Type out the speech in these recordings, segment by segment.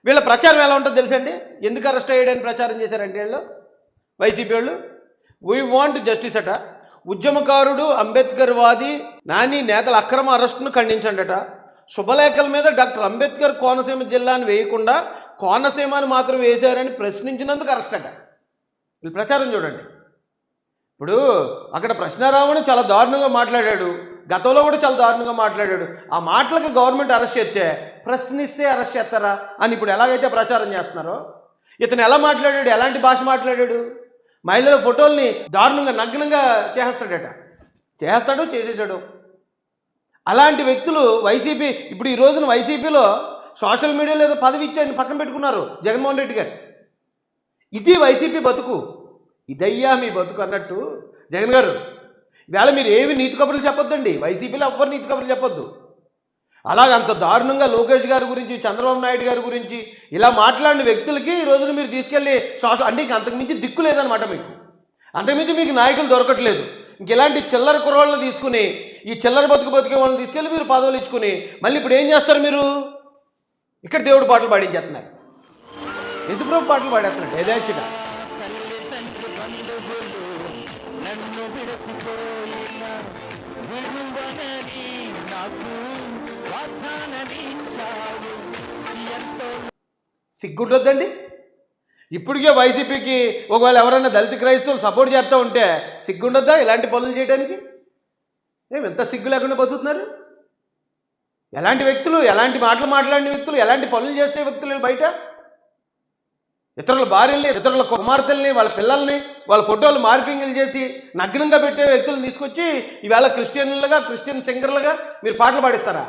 వీళ్ళ ప్రచారం ఎలా ఉంటుందో తెలుసండి. ఎందుకు అరెస్ట్ అయ్యాడని ప్రచారం చేశారంటే వీళ్ళు వైసీపీ వాళ్ళు వీ వాంట్ జస్టిస్ అట, ఉద్యమకారుడు అంబేద్కర్ వాది నాని నేతల అక్రమ అరెస్టును ఖండించండట, శుభలేఖల మీద డాక్టర్ అంబేద్కర్ కోనసీమ జిల్లాను వేయకుండా కోనసీమను మాత్రం వేశారని ప్రశ్నించినందుకు అరెస్ట్ అట. వీళ్ళు ప్రచారం చూడండి. ఇప్పుడు అక్కడ ప్రశ్నారావుని చాలా దారుణంగా మాట్లాడాడు, గతంలో కూడా చాలా దారుణంగా మాట్లాడాడు. ఆ మాటలకు గవర్నమెంట్ అరెస్ట్ చేస్తే ప్రశ్నిస్తే అరెస్ట్ చేస్తారా అని ఇప్పుడు ఎలాగైతే ప్రచారం చేస్తున్నారో, ఇతను ఎలా మాట్లాడాడు, ఎలాంటి భాష మాట్లాడాడు, మహిళల ఫోటోల్ని దారుణంగా నగ్నంగా చేసేసాడు. అలాంటి వ్యక్తులు వైసీపీ ఇప్పుడు ఈ రోజున వైసీపీలో సోషల్ మీడియాలో ఏదో పదవి ఇచ్చి పక్కన పెట్టుకున్నారు జగన్మోహన్ రెడ్డి గారు. ఇది వైసీపీ బతుకు, ఇదయ్యా మీ బతుకు అన్నట్టు జగన్ గారు ఇవాళ మీరు ఏమి నీతి కబుర్లు చెప్పొద్దండి. వైసీపీలో ఎవ్వరు నీతి కబుర్లు చెప్పొద్దు. అలాగ అంత దారుణంగా లోకేష్ గారి గురించి, చంద్రబాబు నాయుడు గారి గురించి ఇలా మాట్లాడిన వ్యక్తులకి ఈ రోజున మీరు తీసుకెళ్ళి అంటే ఇంక అంతకుమించి దిక్కు లేదనమాట. మీకు అంతకుమించి మీకు నాయకులు దొరకట్లేదు. ఇంక ఇలాంటి చిల్లర కుర్రోళ్ళని తీసుకుని, ఈ చిల్లర బతికే వాళ్ళని తీసుకెళ్ళి మీరు పదవులు ఇచ్చుకుని మళ్ళీ ఇప్పుడు ఏం చేస్తారు? మీరు ఇక్కడ దేవుడు పాటలు పాడించేస్తున్నారు, యేసుప్రభు పాటలు పాడేస్తున్నారు యథేచ్ఛగా. సిగ్గుంటుందండి. ఇప్పటికే వైసీపీకి ఒకవేళ ఎవరైనా దళిత క్రైస్తవులు సపోర్ట్ చేస్తూ ఉంటే సిగ్గుండొద్దా ఇలాంటి పనులు చేయడానికి? ఎంత సిగ్గు లేకుండా బతుకుతున్నారు? ఎలాంటి వ్యక్తులు, ఎలాంటి మాటలు మాట్లాడిన వ్యక్తులు, ఎలాంటి పనులు చేసే వ్యక్తులు బయట ఇతరుల భార్యల్ని, ఇతరుల కుమార్తెల్ని, వాళ్ళ పిల్లల్ని, వాళ్ళ ఫోటోలు మార్ఫింగ్లు చేసి నగ్నంగా పెట్టే వ్యక్తులను తీసుకొచ్చి ఈవేళ క్రిస్టియన్ సింగర్లుగా మీరు పాటలు పాడిస్తారా?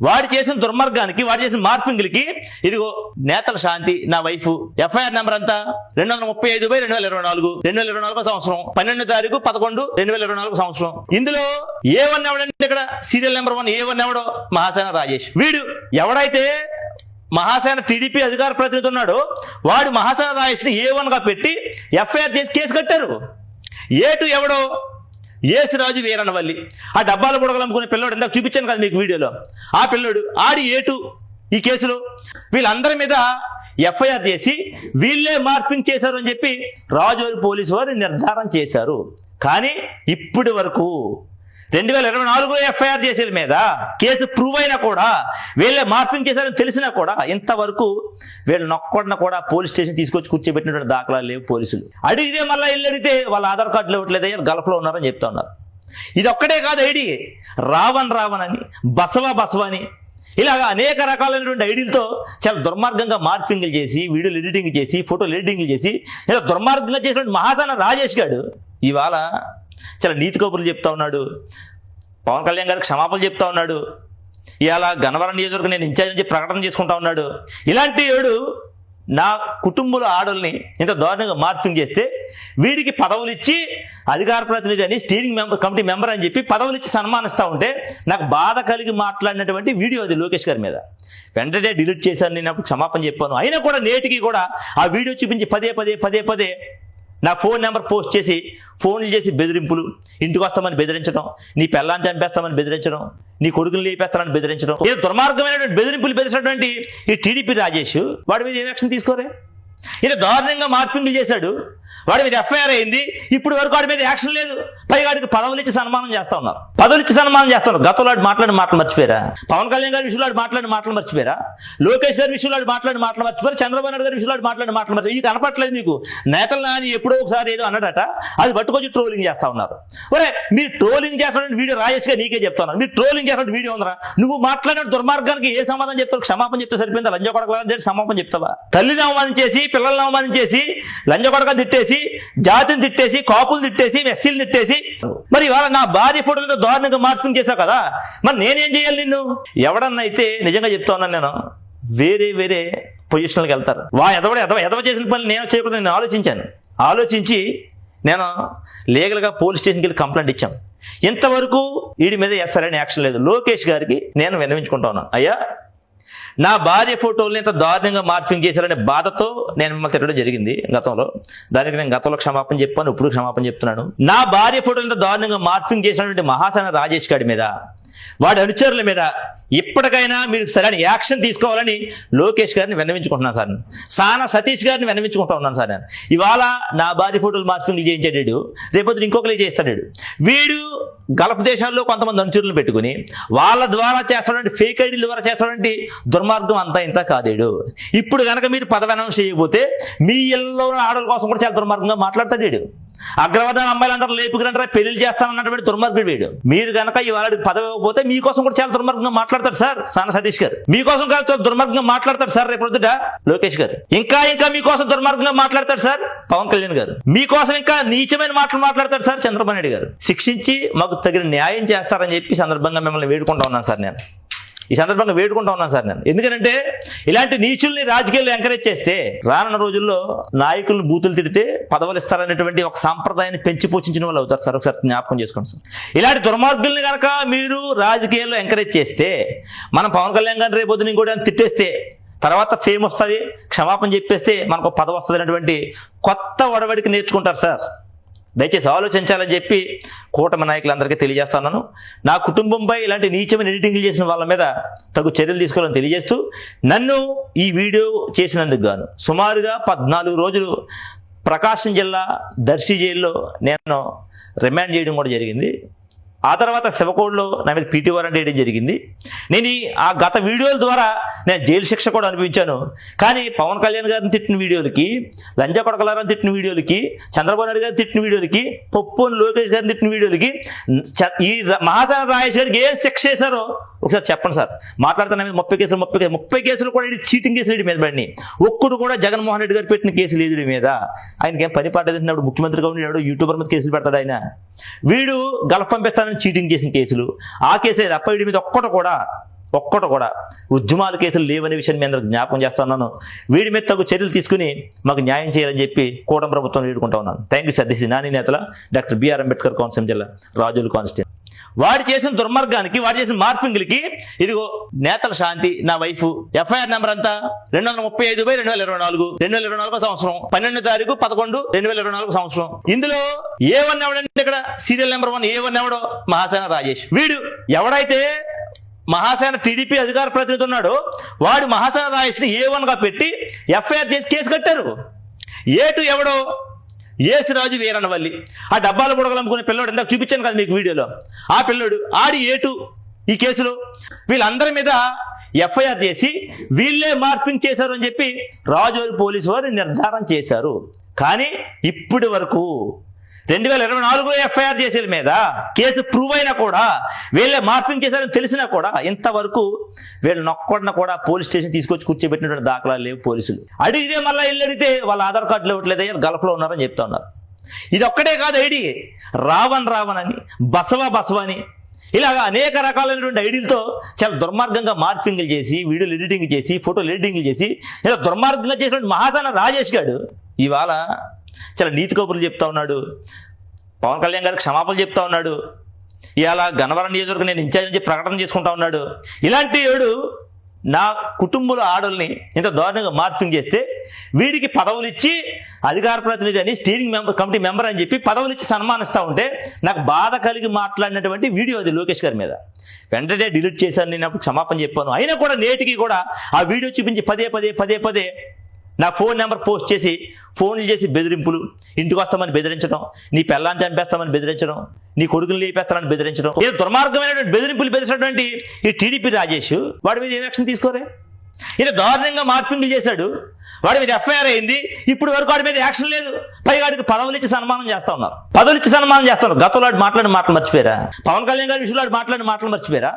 వాడు చేసిన దుర్మార్గానికి, వాడు చేసిన మార్ఫింగ్లకి ఇదిగో నేతల శాంతి నా వైఫ్ ఎఫ్ఐఆర్ నెంబర్ అంతా 235/2024 2024 సంవత్సరం 12వ తారీఖు 11/2024 సంవత్సరం. ఇందులో A1 ఎవడంటే ఇక్కడ సీరియల్ నెంబర్ 1 A1 ఎవడో మహాసేన రాజేష్. వీడు ఎవడైతే మహాసేన టీడీపీ అధికార ప్రతినిధి ఉన్నాడో వాడు మహాసేన రాజేష్ని A1 గా పెట్టి ఎఫ్ఐఆర్ చేసి కేసు కట్టారు. A2 ఎవడో ఏసురాజు వీరనవల్లి, ఆ డబ్బాలు బుడగలు అమ్ముకునే పిల్లోడు ఇందాక చూపించాను కదా మీకు వీడియోలో, ఆ పిల్లోడు ఆడి A2 ఈ కేసులో. వీళ్ళందరి మీద ఎఫ్ఐఆర్ చేసి వీళ్ళే మార్ఫింగ్ చేశారు అని చెప్పి రాజోలు పోలీసు వారు నిర్ధారణ చేశారు. కానీ ఇప్పటి వరకు 2024 ఎఫ్ఐఆర్ చేసే మీద కేసు ప్రూవ్ అయినా కూడా, వీళ్ళే మార్ఫింగ్ చేశారని తెలిసినా కూడా ఇంతవరకు వీళ్ళు నొక్కడిన కూడా పోలీస్ స్టేషన్ తీసుకొచ్చి కూర్చోబెట్టినటువంటి దాఖలాలు లేవు. పోలీసులు అడిగితే మళ్ళీ ఇల్లు అడిగితే వాళ్ళ ఆధార్ కార్డులు ఇవ్వట్లేదు, గల్ఫ్లో ఉన్నారని చెప్తా ఉన్నారు. ఇది ఒక్కటే కాదు ఐడి, రావణ్ అని, బసవ అని, ఇలాగా అనేక రకాలైనటువంటి ఐడీలతో చాలా దుర్మార్గంగా మార్ఫింగ్లు చేసి, వీడియోలు ఎడిటింగ్ చేసి, ఫోటోలు ఎడిటింగ్లు చేసి ఇలా దుర్మార్గంగా చేసినటువంటి మహాసేన రాజేష్ గారు ఇవాళ చాలా నీతి కబుర్లు చెప్తా ఉన్నాడు. పవన్ కళ్యాణ్ గారికి క్షమాపణ చెప్తా ఉన్నాడు. ఇవాళ గన్నవరం నియోజకవర్గం నేను ఇన్ఛార్జ్ నుంచి ప్రకటన చేసుకుంటా ఉన్నాడు. ఇలాంటి ఏడు నా కుటుంబంలో ఆడల్ని ఇంత దారుణంగా మార్ఫింగ్ చేస్తే వీడికి పదవులు ఇచ్చి అధికార ప్రతినిధి అని, స్టీరింగ్ కమిటీ మెంబర్ అని చెప్పి పదవులు ఇచ్చి సన్మానిస్తూ ఉంటే నాకు బాధ కలిగి మాట్లాడినటువంటి వీడియో అది లోకేష్ గారి మీద. వెంటనే డిలీట్ చేశాను, నేను అప్పుడు క్షమాపణ చెప్పాను. అయినా కూడా నేటికి కూడా ఆ వీడియో చూపించి పదే నా ఫోన్ నెంబర్ పోస్ట్ చేసి ఫోన్లు చేసి బెదిరింపులు, ఇంటికి వస్తామని బెదిరించడం, నీ పెళ్ళాన్ని చంపేస్తామని బెదిరించడం, నీ కొడుకుని లేపేస్తామని బెదిరించడం, ఏదో దుర్మార్గమైనటువంటి బెదిరింపులు బెదిరించినటువంటి ఈ టీడీపీ రాజేష్ వాడి మీద ఏం యాక్షన్ తీసుకోరే? ఇలా దారుణంగా మార్ఫింగ్లు చేశాడు, వాడి మీద ఎఫ్ఐఆర్ అయింది, ఇప్పుడు వరకు వాడి మీద యాక్షన్ లేదు. పైగా వాడికి పదవులు ఇచ్చి సన్మానం చేస్తా ఉన్నారు. గతంలో వాడు మాట్లాడిన మాటలు మర్చిపోయారా? పవన్ కళ్యాణ్ గారి విషయంలో మాట్లాడిన మాటలు మర్చిపోయారా? లోకేష్ గారి విషయంలో మాట్లాడిన మాటలు మర్చిపోయారు? చంద్రబాబు నాయుడు గారి విషయంలో మాట్లాడిన మాటలు మర్చిపోయారు? ఇది కనపట్లేదు మీకు. నేతలు నాని ఎప్పుడో ఒకసారి ఏదో అన్నాడట, అది పట్టుకొచ్చి ట్రోలింగ్ చేస్తా ఉన్నారు. ఒరే మీరు ట్రోలింగ్ చేస్తున్న వీడియో రాజేష్ గా నీకే చెప్తాను, మీరు ట్రోలింగ్ చేస్తున్న వీడియో ఉందరా? నువ్వు మాట్లాడిన దుర్మార్గానికి ఏ సమాధానం చెప్తావు? క్షమాపణ చెప్తే సరిపోయిందా? లంజ కొడకలని సమాపణ చెప్తావా? తల్లిని అవమానించేసి, పిల్లల్ని అవమానించేసి, లంజ కొడక తిట్టేసి, జాతిని తిట్టేసి, కాపులు తిట్టేసి, ఎస్సీలు తిట్టేసి, మరి ఇవాళ నా భార్య ఫోటోలతో దారుణంగా మార్ఫింగ్ చేశావు కదా, మరి నేనేం చేయాలి? నిన్ను ఎవడన్నా అయితే నిజంగా చెప్తా ఉన్నాను, నేను వేరే పొజిషన్లకు వెళ్తారు. ఎదవ చేసిన పని నేను చేయకుండా నేను ఆలోచించి నేను లీగల్గా పోలీస్ స్టేషన్కి వెళ్ళి కంప్లైంట్ ఇచ్చాం. ఇంతవరకు వీడి మీద ఎస్ఆర్ఐని యాక్షన్ లేదు. లోకేష్ గారికి నేను విన్నవించుకుంటా ఉన్నాను, అయ్యా నా భార్య ఫోటోల్ని ఇంత దారుణంగా మార్ఫింగ్ చేశారనే బాధతో నేను మిమ్మల్ని తిట్టడం జరిగింది గతంలో. దానికి నేను గతంలో క్షమాపణ చెప్పాను, ఇప్పుడు క్షమాపణ చెప్తున్నాను. నా భార్య ఫోటోలు ఇంత దారుణంగా మార్ఫింగ్ చేసినటువంటి మహాసేన రాజేష్ గారి మీద, వాడి అనుచరుల మీద ఇప్పటికైనా మీరు సరైన యాక్షన్ తీసుకోవాలని లోకేష్ గారిని విన్నవించుకుంటున్నాను సార్. సానా సతీష్ గారిని విన్నవించుకుంటా ఉన్నాను సార్. నేను ఇవాళ నా భార్య ఫోటోలు మార్ఫింగ్ చేయించాడు, రేపొద్దు ఇంకొకరు చేస్తాడు. వీడు గల్ఫ్ దేశాల్లో కొంతమంది అనుచరులను పెట్టుకుని వాళ్ళ ద్వారా చేస్తాడంటే, ఫేక్ ఐడీల ద్వారా చేస్తాడంటే దుర్మార్గం అంతా ఇంత కాదేడు. ఇప్పుడు కనుక మీరు పదవి అనౌన్స్ చేయకపోతే మీ ఇళ్ళలో ఆడల కోసం కూడా చాలా దుర్మార్గంగా మాట్లాడతాడు. అగ్రవర్ణ అమ్మాయిలందరూ లేపుకురంటారా పెళ్లి చేస్తానన్నటువంటి దుర్మార్గుడు వీడు. మీరు కనుక ఇవాళ పదవి ఇవ్వకపోతే మీకోసం కూడా చాలా దుర్మార్గంగా మాట్లాడతారు సార్ సానా సతీష్ గారు. మీకోసం చాలా దుర్మార్గంగా మాట్లాడతారు సార్ రేపు పొద్దుట లోకేష్ గారు. ఇంకా మీకోసం దుర్మార్గంగా మాట్లాడతారు సార్ పవన్ కళ్యాణ్ గారు. మీకోసం ఇంకా నీచమైన మాటలు మాట్లాడతారు సార్ చంద్రబాబు నాయుడు గారు. శిక్షించి మాకు తగిన న్యాయం చేస్తారని చెప్పి సందర్భంగా మిమ్మల్ని వేడుకుంటా ఉన్నాను సార్. నేను ఈ సందర్భంగా వేడుకుంటా ఉన్నాను సార్. నేను ఎందుకంటే ఇలాంటి నీచుల్ని రాజకీయాల్లో ఎంకరేజ్ చేస్తే రానున్న రోజుల్లో నాయకులను బూతులు తిడితే పదవులు ఇస్తారనేటువంటి ఒక సాంప్రదాయాన్ని పెంచి పోషించిన వాళ్ళు అవుతారు సార్. ఒకసారి జ్ఞాపకం చేసుకోండి సార్. ఇలాంటి దుర్మార్గుల్ని కనుక మీరు రాజకీయాల్లో ఎంకరేజ్ చేస్తే, మనం పవన్ కళ్యాణ్ గారిని రేపొద్దున ఇంకోటి తిట్టేస్తే తర్వాత ఫేమ్ వస్తుంది, క్షమాపణ చెప్పేస్తే మనకు పదవి వస్తుంది అనేటువంటి కొత్త ఒడవడికి నేర్చుకుంటారు సార్. దయచేసి ఆలోచించాలని చెప్పి కూటమి నాయకులందరికీ తెలియజేస్తున్నాను. నా కుటుంబంపై ఇలాంటి నీచమైన ఎడిటింగ్లు చేసిన వాళ్ళ మీద తగు చర్యలు తీసుకోవాలని తెలియజేస్తూ, నన్ను ఈ వీడియో చేసినందుకు గాను సుమారుగా 14 రోజులు ప్రకాశం జిల్లా దర్శి జైల్లో నేను రిమాండ్ చేయడం కూడా జరిగింది. ఆ తర్వాత శివకోడ్లో నా మీద పీటీ వారెంట్ వేయడం జరిగింది. నేను ఆ గత వీడియోల ద్వారా నేను జైలు శిక్ష కూడా అనుభవించాను. కానీ పవన్ కళ్యాణ్ గారిని తిట్టిన వీడియోలకి, లంజా కొడకలారని తిట్టిన వీడియోలకి, చంద్రబాబు నాయుడు గారిని తిట్టిన వీడియోలకి, పొప్పుని లోకేష్ గారిని తిట్టిన వీడియోలకి ఈ మహాసేన రాజేష్ గారికి ఏం శిక్ష చేశారో ఒకసారి చెప్పండి సార్. మాట్లాడుతున్న మీద 30 కేసులు కూడా చీటింగ్ కేసులు వీడి మీద పడినాయి. ఒక్కడు కూడా జగన్మోహన్ రెడ్డి గారు పెట్టిన కేసులు లేదు వీడి మీద. ఆయనకి ఏం పని పడ్డదంటున్నాడు, ముఖ్యమంత్రిగా ఉన్నాడు, యూట్యూబర్ మీద కేసులు పెడతాడు ఆయన. వీడు గల్ఫ్ పంపిస్తానని చీటింగ్ చేసిన కేసులు, ఆ కేసులు తప్ప వీడి మీద ఒక్కటి కూడా ఉద్యమాల కేసులు లేవనే విషయాన్ని మీ అందరూ జ్ఞాపకం చేస్తున్నాను. వీడి మీద తగు చర్యలు తీసుకుని మాకు న్యాయం చేయాలని చెప్పి కూటమి ప్రభుత్వం వేడుకుంటా ఉన్నాను. Thank you sir. This is Nani నేతల డాక్టర్ బిఆర్ అంబేద్కర్ కోనసీమ జిల్లా రాజోలు కాన్స్టిట్యూన్సీ. వాడు చేసిన దుర్మార్గానికి, వాడు చేసిన మార్ఫింగ్లకి ఇదిగో నేతల శాంతి నా వైఫ్ ఎఫ్ఐఆర్ నెంబర్ అంతా 235/2024 2024 సంవత్సరం 12/11/2024 సంవత్సరం. ఇందులో A1 ఎవడంటే ఇక్కడ సీరియల్ నెంబర్ 1 A1 ఎవడో మహాసేన రాజేష్. వీడు ఎవడైతే మహాసేన టీడీపీ అధికార ప్రతినిధి ఉన్నాడో వాడు మహాసేన రాజేష్ ని A1 గా పెట్టి ఎఫ్ఐఆర్ చేసి కేసు కట్టారు. A2 ఎవడో యేసురాజు వీరనవల్లి, ఆ డబ్బాల బుడగలు అమ్ముకునే పిల్లోడు ఇందాక చూపించాను కదా మీకు వీడియోలో, ఆ పిల్లోడు ఆడి A2 ఈ కేసులో. వీళ్ళందరి మీద ఎఫ్ఐఆర్ చేసి వీళ్ళే మార్ఫింగ్ చేశారు అని చెప్పి రాజోలు పోలీసు వారు నిర్ధారణ చేశారు. కానీ ఇప్పటి వరకు 2024 ఎఫ్ఐఆర్ చేసే మీద కేసు ప్రూవ్ అయినా కూడా, వీళ్ళే మార్ఫింగ్ చేశారని తెలిసినా కూడా ఇంతవరకు వీళ్ళు నొక్కడిన కూడా పోలీస్ స్టేషన్ తీసుకొచ్చి కూర్చోబెట్టినటువంటి దాఖలాలు లేవు. పోలీసులు అడిగితే మళ్ళీ ఇల్లు అడిగితే వాళ్ళ ఆధార్ కార్డులు ఇవ్వట్లేదు, గల్ఫ్లో ఉన్నారని చెప్తా ఉన్నారు. ఇది ఒక్కటే కాదు ఐడి, రావణ్ అని, బసవ అని, ఇలాగ అనేక రకాలైనటువంటి ఐడీలతో చాలా దుర్మార్గంగా మార్ఫింగ్లు చేసి, వీడియోలు ఎడిటింగ్ చేసి, ఫోటోలు ఎడిటింగ్లు చేసి ఇలా దుర్మార్గంగా చేసినటువంటి మహాసేన రాజేష్ గారు ఇవాళ చాలా నీతి కబుర్లు చెప్తా ఉన్నాడు. పవన్ కళ్యాణ్ గారికి క్షమాపణలు చెప్తా ఉన్నాడు. ఇవాళ గన్నవరం నియోజకవర్గం నేను ఇన్ఛార్జ్ అని చెప్పి ప్రకటన చేసుకుంటా ఉన్నాడు. ఇలాంటి ఏడు నా కుటుంబంలో ఆడల్ని ఇంత దారుణంగా మార్ఫింగ్ చేస్తే వీడికి పదవులు ఇచ్చి అధికార ప్రతినిధి అని, స్టీరింగ్ కమిటీ మెంబర్ అని చెప్పి పదవులు ఇచ్చి సన్మానిస్తూ ఉంటే నాకు బాధ కలిగి మాట్లాడినటువంటి వీడియో అది లోకేష్ గారి మీద. వెంటనే డిలీట్ చేశాను, నేను అప్పుడు క్షమాపణ చెప్పాను. అయినా కూడా నేటికి కూడా ఆ వీడియో చూపించి పదే నా ఫోన్ నెంబర్ పోస్ట్ చేసి ఫోన్లు చేసి బెదిరింపులు, ఇంటికి వస్తామని బెదిరించడం, నీ పెళ్ళాన్ని చంపేస్తామని బెదిరించడం, నీ కొడుకుని లేపేస్తామని బెదిరించడం, ఏదో దుర్మార్గమైనటువంటి బెదిరింపులు బెదిరించినటువంటి ఈ టీడీపీ రాజేష్ వాడి మీద ఏం యాక్షన్ తీసుకోరే? ఇలా దారుణంగా మార్ఫింగ్లు చేశాడు, వాడి మీద ఎఫ్ఐఆర్ అయింది, ఇప్పుడు వరకు వాడి మీద యాక్షన్ లేదు. పైగా వాడికి పదవులు ఇచ్చి సన్మానం చేస్తా ఉన్నారు. గతంలో వాడు మాట్లాడిన మాటలు మర్చిపోయారా? పవన్ కళ్యాణ్ గారి విషయంలో మాట్లాడిన మాటలు మర్చిపోయారా?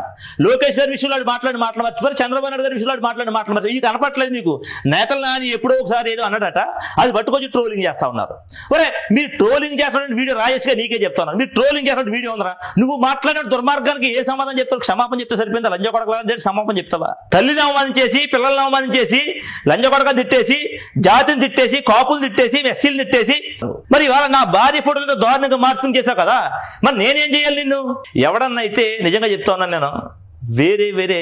లోకేష్ గారి విషయంలో మాట్లాడిన మాటలు మర్చిపోయారు? చంద్రబాబు నాయుడు గారి విషయంలో మాట్లాడిన మాటలు మర్చిపోయారు? ఇది కనపట్లేదు మీకు. నేతలు నాని ఎప్పుడో ఒకసారి ఏదో అన్నాడట, అది పట్టుకొచ్చి ట్రోలింగ్ చేస్తా ఉన్నారు. ఒరే, మీరు ట్రోలింగ్ చేస్తున్న వీడియో రాజేష్ గారు నీకే చెప్తా ఉన్నారు. మీరు ట్రోలింగ్ చేస్తున్న వీడియో ఉందరా? నువ్వు మాట్లాడిన దుర్మార్గానికి ఏ సమాధానం చెప్తావు? క్షమాపణ చెప్తే సరిపోయిందా? లంజ కొడకలని సమాపణ చెప్తావా? తల్లిని అవమానించేసి, పిల్లల్ని అవమానించేసి, లంజ కొడక తిట్టేసి, జాతిని తిట్టేసి, కాపులు తిట్టేసి, ఎస్సీలు తిట్టేసి, మరి ఇవాళ నా భార్య ఫోటోలతో దారుణంగా మార్ఫింగ్ చేశావు కదా, మరి నేనేం చేయాలి? నిన్ను ఎవడన్నా అయితే నిజంగా చెప్తా ఉన్నాను నేను, వేరే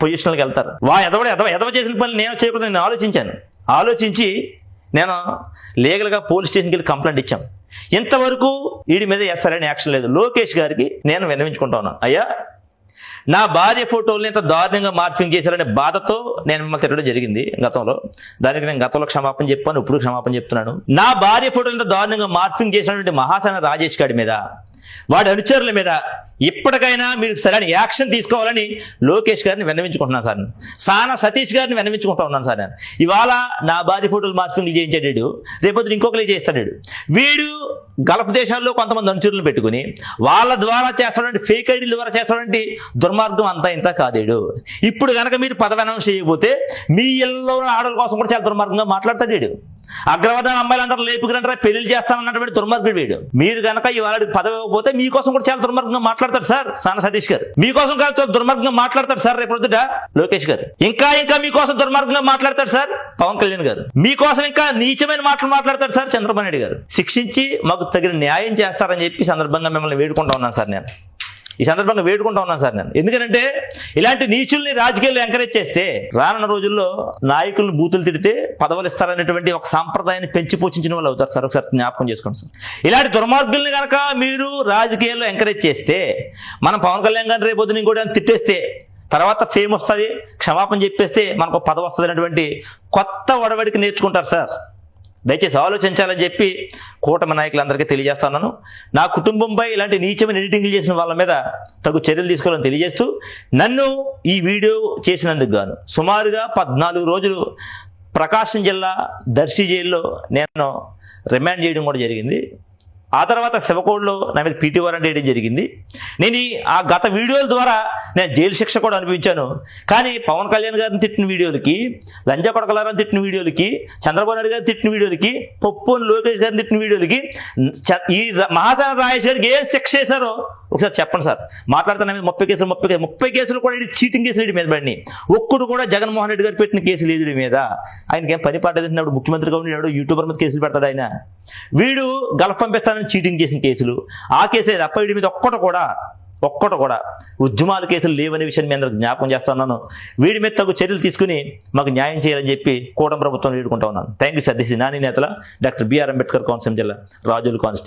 పొజిషన్లకు వెళ్తారు. ఎదవ చేసిన పని నేను చేయకూడదు. నేను ఆలోచించి నేను లీగల్గా పోలీస్ స్టేషన్కి వెళ్ళి కంప్లైంట్ ఇచ్చాం. ఇంతవరకు వీడి మీద సరైన యాక్షన్ లేదు. లోకేష్ గారికి నేను విన్నవించుకుంటా ఉన్నాను, అయ్యా నా భార్య ఫోటోల్ని ఇంత దారుణంగా మార్ఫింగ్ చేశారనే బాధతో నేను మిమ్మల్ని తిట్టడం జరిగింది గతంలో. దానికి నేను గతంలో క్షమాపణ చెప్పాను, ఇప్పుడు క్షమాపణ చెప్తున్నాను. నా భార్య ఫోటోలు ఇంత దారుణంగా మార్ఫింగ్ చేసినటువంటి మహాసేన రాజేష్ గారి మీద, వాడి అనుచరుల మీద ఇప్పటికైనా మీరు సరైన యాక్షన్ తీసుకోవాలని లోకేష్ గారిని విన్నవించుకుంటున్నాను సార్. సానా సతీష్ గారిని విన్నవించుకుంటా ఉన్నాను సార్. నేను ఇవాళ నా భార్య ఫోటోలు మార్ఫింగ్ చేయించాడు, రేపొద్దు ఇంకొకరు చేస్తాడు. వీడు గల్ఫ్ దేశాల్లో కొంతమంది అనుచరులను పెట్టుకుని వాళ్ళ ద్వారా చేస్తాడంటే, ఫేక్ ఐడీల ద్వారా చేస్తాడంటే దుర్మార్గం అంతా ఇంత కాదేడు. ఇప్పుడు కనుక మీరు పదవి అనౌన్స్ చేయకపోతే మీ ఇళ్ళలో ఆడల కోసం కూడా చాలా దుర్మార్గంగా మాట్లాడతాడు. అగ్రవర్ణ అమ్మాయిలందరూ లేపుకురంటారా పెళ్లి చేస్తామన్నటువంటి దుర్మార్గుడు వీడు. మీరు కనుక ఇవాళ పదవి ఇవ్వకపోతే మీకోసం కూడా చాలా దుర్మార్గంగా మాట్లాడతారు సార్ సానా సతీష్ గారు. మీకోసం చాలా దుర్మార్గంగా మాట్లాడతారు సార్ రేపు పొద్దుట లోకేష్ గారు. ఇంకా మీకోసం దుర్మార్గంగా మాట్లాడతారు సార్ పవన్ కళ్యాణ్ గారు. మీకోసం ఇంకా నీచమైన మాటలు మాట్లాడతారు సార్ చంద్రబాబు నాయుడు గారు. శిక్షించి మాకు తగిన న్యాయం చేస్తారని చెప్పి సందర్భంగా మిమ్మల్ని వేడుకుంటా ఉన్నాను సార్. నేను ఈ సందర్భంగా వేడుకుంటా ఉన్నాను సార్. నేను ఎందుకంటే ఇలాంటి నీచుల్ని రాజకీయాల్లో ఎంకరేజ్ చేస్తే రానున్న రోజుల్లో నాయకులను బూతులు తిడితే పదవులు ఇస్తారనేటువంటి ఒక సాంప్రదాయాన్ని పెంచి పోషించిన వాళ్ళు అవుతారు సార్. ఒకసారి జ్ఞాపకం చేసుకోండి సార్. ఇలాంటి దుర్మార్గుల్ని కనుక మీరు రాజకీయాల్లో ఎంకరేజ్ చేస్తే, మనం పవన్ కళ్యాణ్ గారిని రేపొద్దున ఇంకోటి తిట్టేస్తే తర్వాత ఫేమ్ వస్తుంది, క్షమాపణ చెప్పేస్తే మనకు పదవి వస్తుంది అనేటువంటి కొత్త ఒడవడికి నేర్చుకుంటారు సార్. దయచేసి ఆలోచించాలని చెప్పి కూటమి నాయకులందరికీ తెలియజేస్తున్నాను. నా కుటుంబంపై ఇలాంటి నీచమైన ఎడిటింగ్లు చేసిన వాళ్ళ మీద తగు చర్యలు తీసుకోవాలని తెలియజేస్తూ, నన్ను ఈ వీడియో చేసినందుకు గాను సుమారుగా 14 రోజులు ప్రకాశం జిల్లా దర్శి జైల్లో నేను రిమాండ్ చేయడం కూడా జరిగింది. ఆ తర్వాత శివకోడ్లో నా మీద పీటీ వారెంట్ వేయడం జరిగింది. నేను ఆ గత వీడియోల ద్వారా నేను జైలు శిక్ష కూడా అనిపించాను. కానీ పవన్ కళ్యాణ్ గారిని తిట్టిన వీడియోలకి, లంజా కొడకలారని తిట్టిన వీడియోలకి, చంద్రబాబు నాయుడు గారిని తిట్టిన వీడియోలకి, పొప్పుని లోకేష్ గారిని తిట్టిన వీడియోలకి ఈ మహాసేన రాజేష్ గారికి ఏం శిక్ష చేశారో ఒకసారి చెప్పండి సార్. మాట్లాడుతున్న మీద 30 కేసులు కూడా చీటింగ్ కేసులు వీడి మీద పడినాయి. ఒక్కడు కూడా జగన్మోహన్ రెడ్డి గారు పెట్టిన కేసులు వీడి మీద. ఆయనకి ఏం పని పడ్డదంటున్నాడు, ముఖ్యమంత్రిగా ఉన్నాడు, యూట్యూబర్ మీద కేసులు పెడతాడు ఆయన. వీడు గల్ఫ్ పంపిస్తానని చీటింగ్ చేసిన కేసులు, ఆ కేసులే తప్ప వీడి మీద ఒక్కటి కూడా ఉద్యమాల కేసులు లేవనే విషయాన్ని మీ అందరికి జ్ఞాపకం చేస్తున్నాను. వీడి మీద తగు చర్యలు తీసుకుని మాకు న్యాయం చేయాలని చెప్పి కూటమి ప్రభుత్వం వేడుకుంటా ఉన్నాను. Thank you sir. This is Nani నేతల డాక్టర్ బిఆర్ అంబేద్కర్ కోనసీమ జిల్లా రాజోలు కాన్స్టిట్యూన్సీ.